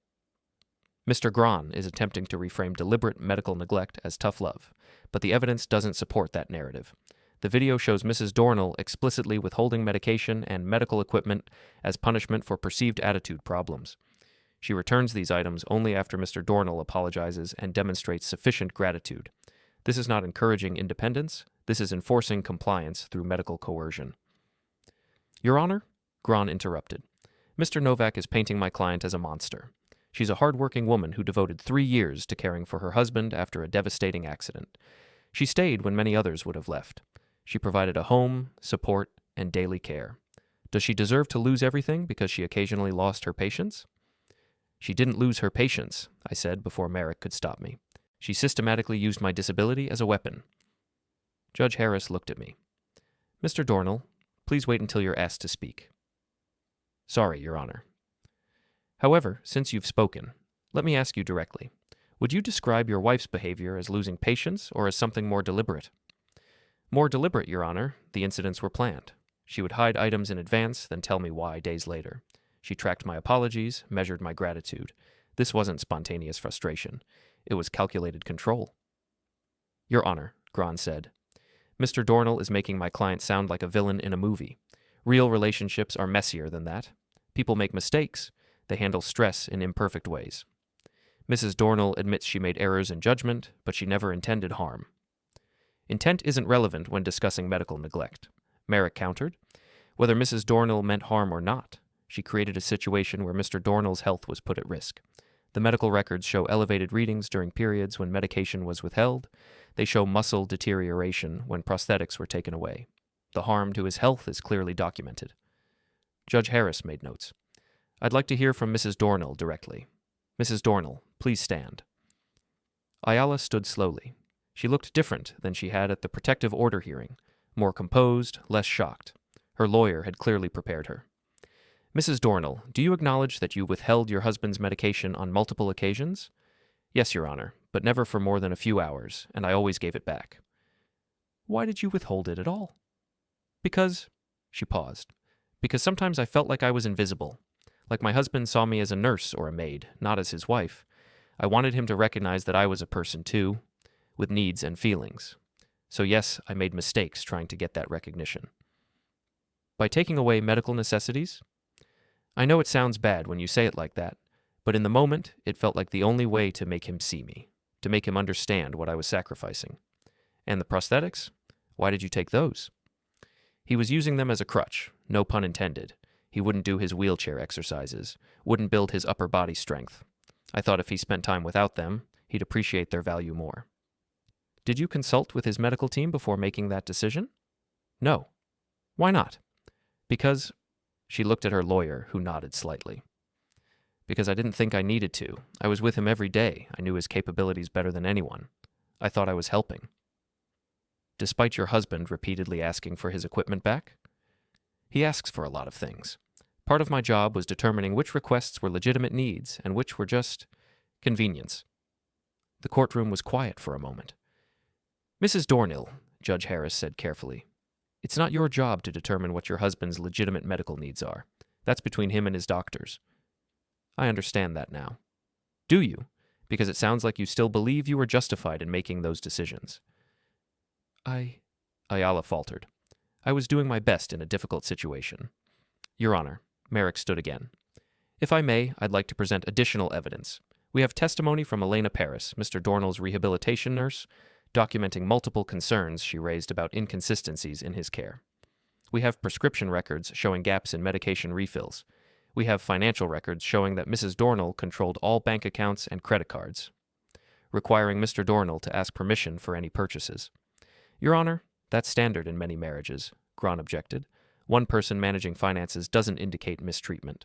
Mr. Gron is attempting to reframe deliberate medical neglect as tough love, but the evidence doesn't support that narrative. The video shows Mrs. Dornil explicitly withholding medication and medical equipment as punishment for perceived attitude problems. She returns these items only after Mr. Dornil apologizes and demonstrates sufficient gratitude. This is not encouraging independence. This is enforcing compliance through medical coercion. Your Honor, Gron interrupted. Mr. Novak is painting my client as a monster. She's a hard-working woman who devoted 3 years to caring for her husband after a devastating accident. She stayed when many others would have left. She provided a home, support, and daily care. Does she deserve to lose everything because she occasionally lost her patience? She didn't lose her patience, I said before Merrick could stop me. She systematically used my disability as a weapon. Judge Harris looked at me. Mr. Dornil, please wait until you're asked to speak. Sorry, Your Honor. However, since you've spoken, let me ask you directly. Would you describe your wife's behavior as losing patience or as something more deliberate? More deliberate, Your Honor. The incidents were planned. She would hide items in advance, then tell me why days later. She tracked my apologies, measured my gratitude. This wasn't spontaneous frustration. It was calculated control. Your Honor, Gron said. Mr. Dornil is making my client sound like a villain in a movie. Real relationships are messier than that. People make mistakes. They handle stress in imperfect ways. Mrs. Dornil admits she made errors in judgment, but she never intended harm. Intent isn't relevant when discussing medical neglect. Merrick countered. Whether Mrs. Dornil meant harm or not, she created a situation where Mr. Dornil's health was put at risk. The medical records show elevated readings during periods when medication was withheld. They show muscle deterioration when prosthetics were taken away. The harm to his health is clearly documented. Judge Harris made notes. I'd like to hear from Mrs. Dornil directly. Mrs. Dornil, please stand. Ayala stood slowly. She looked different than she had at the protective order hearing, more composed, less shocked. Her lawyer had clearly prepared her. Mrs. Dornil, do you acknowledge that you withheld your husband's medication on multiple occasions? Yes, Your Honor, but never for more than a few hours, and I always gave it back. Why did you withhold it at all? Because, she paused, because sometimes I felt like I was invisible, like my husband saw me as a nurse or a maid, not as his wife. I wanted him to recognize that I was a person too, with needs and feelings. So yes, I made mistakes trying to get that recognition. By taking away medical necessities? I know it sounds bad when you say it like that, but in the moment, it felt like the only way to make him see me, to make him understand what I was sacrificing. And the prosthetics? Why did you take those? He was using them as a crutch, no pun intended. He wouldn't do his wheelchair exercises, wouldn't build his upper body strength. I thought if he spent time without them, he'd appreciate their value more. Did you consult with his medical team before making that decision? No. Why not? Because, she looked at her lawyer, who nodded slightly. Because I didn't think I needed to. I was with him every day. I knew his capabilities better than anyone. I thought I was helping. Despite your husband repeatedly asking for his equipment back? He asks for a lot of things. Part of my job was determining which requests were legitimate needs and which were just convenience. The courtroom was quiet for a moment. Mrs. Dornil, Judge Harris said carefully, it's not your job to determine what your husband's legitimate medical needs are. That's between him and his doctors. I understand that now. Do you? because it sounds like you still believe you were justified in making those decisions. Ayala faltered. I was doing my best in a difficult situation. Your Honor, Merrick stood again. If I may, I'd like to present additional evidence. We have testimony from Elena Paris, Mr. Dornil's rehabilitation nurse, documenting multiple concerns she raised about inconsistencies in his care. We have prescription records showing gaps in medication refills. We have financial records showing that Mrs. Dornil controlled all bank accounts and credit cards, requiring Mr. Dornil to ask permission for any purchases. Your Honor, that's standard in many marriages, Grahn objected. One person managing finances doesn't indicate mistreatment.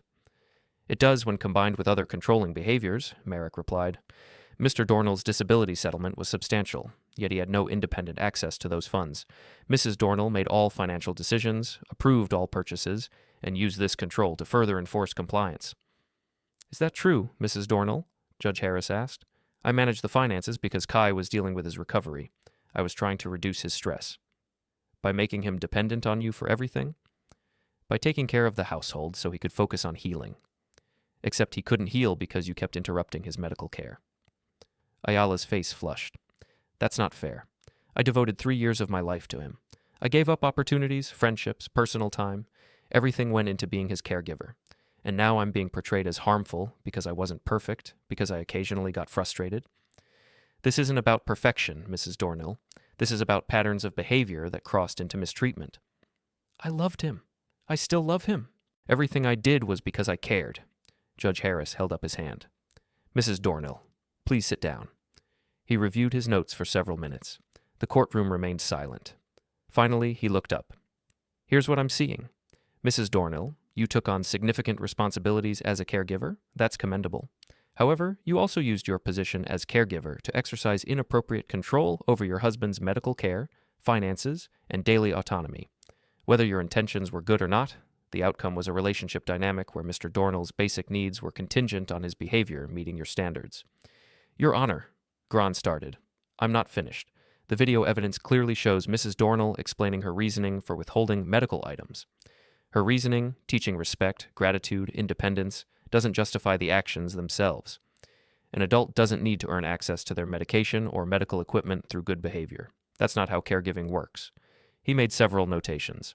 It does when combined with other controlling behaviors, Merrick replied. Mr. Dornil's disability settlement was substantial, yet he had no independent access to those funds. Mrs. Dornil made all financial decisions, approved all purchases, and used this control to further enforce compliance. Is that true, Mrs. Dornil? Judge Harris asked. I managed the finances because Kai was dealing with his recovery. I was trying to reduce his stress. By making him dependent on you for everything? By taking care of the household so he could focus on healing. Except he couldn't heal because you kept interrupting his medical care. Ayala's face flushed. That's not fair. I devoted 3 years of my life to him. I gave up opportunities, friendships, personal time. Everything went into being his caregiver. And now I'm being portrayed as harmful because I wasn't perfect, because I occasionally got frustrated. This isn't about perfection, Mrs. Dornil. This is about patterns of behavior that crossed into mistreatment. I loved him. I still love him. Everything I did was because I cared. Judge Harris held up his hand. Mrs. Dornil, please sit down. He reviewed his notes for several minutes. The courtroom remained silent. Finally, he looked up. Here's what I'm seeing. Mrs. Dornil, you took on significant responsibilities as a caregiver. That's commendable. However, you also used your position as caregiver to exercise inappropriate control over your husband's medical care, finances, and daily autonomy. Whether your intentions were good or not, the outcome was a relationship dynamic where Mr. Dornil's basic needs were contingent on his behavior meeting your standards. Your Honor, Grahn started. I'm not finished. The video evidence clearly shows Mrs. Dornil explaining her reasoning for withholding medical items. Her reasoning, teaching respect, gratitude, independence, doesn't justify the actions themselves. An adult doesn't need to earn access to their medication or medical equipment through good behavior. That's not how caregiving works. He made several notations.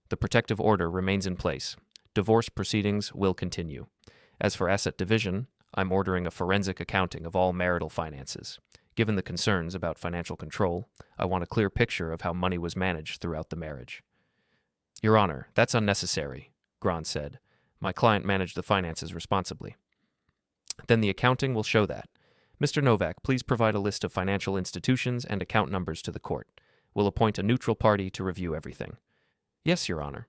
The protective order remains in place. Divorce proceedings will continue. As for asset division, I'm ordering a forensic accounting of all marital finances. Given the concerns about financial control, I want a clear picture of how money was managed throughout the marriage. Your Honor, that's unnecessary, Grahn said. My client managed the finances responsibly. Then the accounting will show that. Mr. Novak, please provide a list of financial institutions and account numbers to the court. We'll appoint a neutral party to review everything. Yes, Your Honor.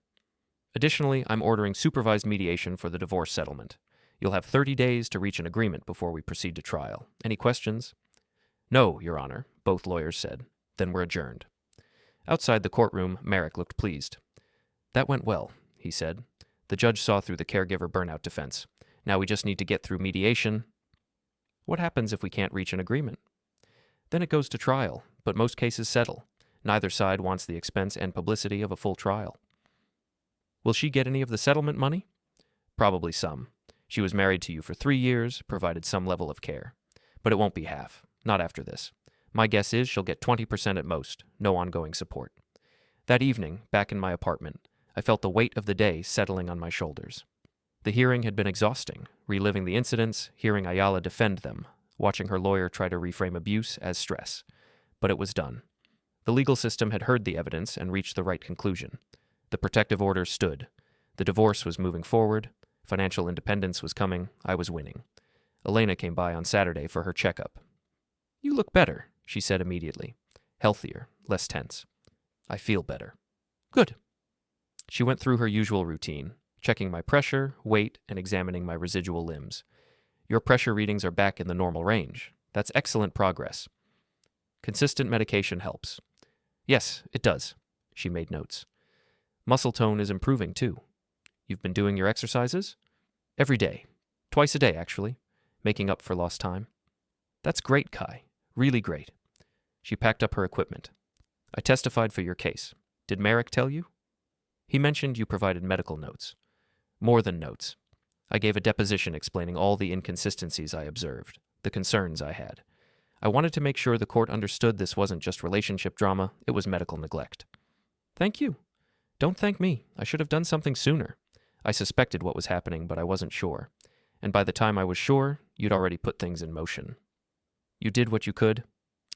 Additionally, I'm ordering supervised mediation for the divorce settlement. You'll have 30 days to reach an agreement before we proceed to trial. Any questions? No, Your Honor, both lawyers said. Then we're adjourned. Outside the courtroom, Merrick looked pleased. That went well, he said. The judge saw through the caregiver burnout defense. Now we just need to get through mediation. What happens if we can't reach an agreement? Then it goes to trial, but most cases settle. Neither side wants the expense and publicity of a full trial. Will she get any of the settlement money? Probably some. She was married to you for 3 years, provided some level of care. But it won't be half. Not after this. My guess is she'll get 20% at most, no ongoing support. That evening, back in my apartment, I felt the weight of the day settling on my shoulders. The hearing had been exhausting, reliving the incidents, hearing Ayala defend them, watching her lawyer try to reframe abuse as stress. But it was done. The legal system had heard the evidence and reached the right conclusion. The protective order stood. The divorce was moving forward. Financial independence was coming. I was winning. Elena came by on Saturday for her checkup. You look better, she said immediately. Healthier, less tense. I feel better. Good. She went through her usual routine, checking my pressure, weight, and examining my residual limbs. Your pressure readings are back in the normal range. That's excellent progress. Consistent medication helps. Yes, it does. She made notes. Muscle tone is improving, too. You've been doing your exercises? Every day. Twice a day, actually. Making up for lost time. That's great, Kai. Really great. She packed up her equipment. I testified for your case. Did Merrick tell you? He mentioned you provided medical notes. More than notes. I gave a deposition explaining all the inconsistencies I observed. the concerns I had. I wanted to make sure the court understood this wasn't just relationship drama, it was medical neglect. Thank you. Don't thank me. I should have done something sooner. I suspected what was happening, but I wasn't sure. And by the time I was sure, you'd already put things in motion. You did what you could?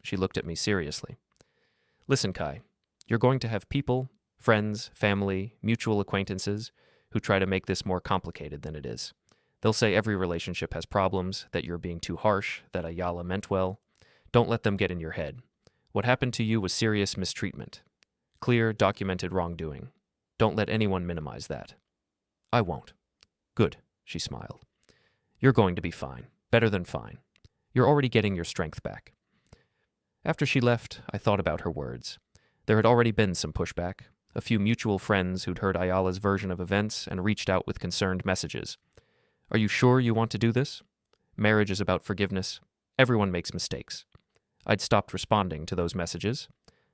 She looked at me seriously. Listen, Kai, you're going to have people, friends, family, mutual acquaintances, who try to make this more complicated than it is. They'll say every relationship has problems, that you're being too harsh, that Ayala meant well. Don't let them get in your head. What happened to you was serious mistreatment. Clear, documented wrongdoing. Don't let anyone minimize that. I won't. Good, she smiled. You're going to be fine. Better than fine. You're already getting your strength back. After she left, I thought about her words. There had already been some pushback, a few mutual friends who'd heard Ayala's version of events and reached out with concerned messages. Are you sure you want to do this? Marriage is about forgiveness. Everyone makes mistakes. I'd stopped responding to those messages.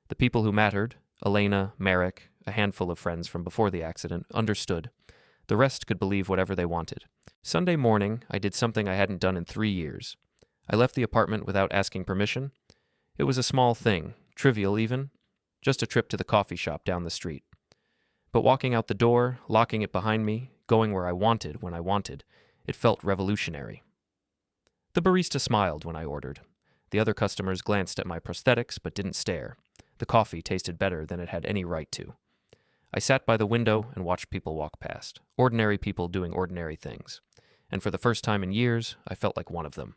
The people who mattered, Elena, Merrick, a handful of friends from before the accident, understood. The rest could believe whatever they wanted. Sunday morning, I did something I hadn't done in 3 years. I left the apartment without asking permission. It was a small thing, trivial even, just a trip to the coffee shop down the street. But walking out the door, locking it behind me, going where I wanted when I wanted, it felt revolutionary. The barista smiled when I ordered. The other customers glanced at my prosthetics but didn't stare. The coffee tasted better than it had any right to. I sat by the window and watched people walk past, ordinary people doing ordinary things. And for the first time in years, I felt like one of them.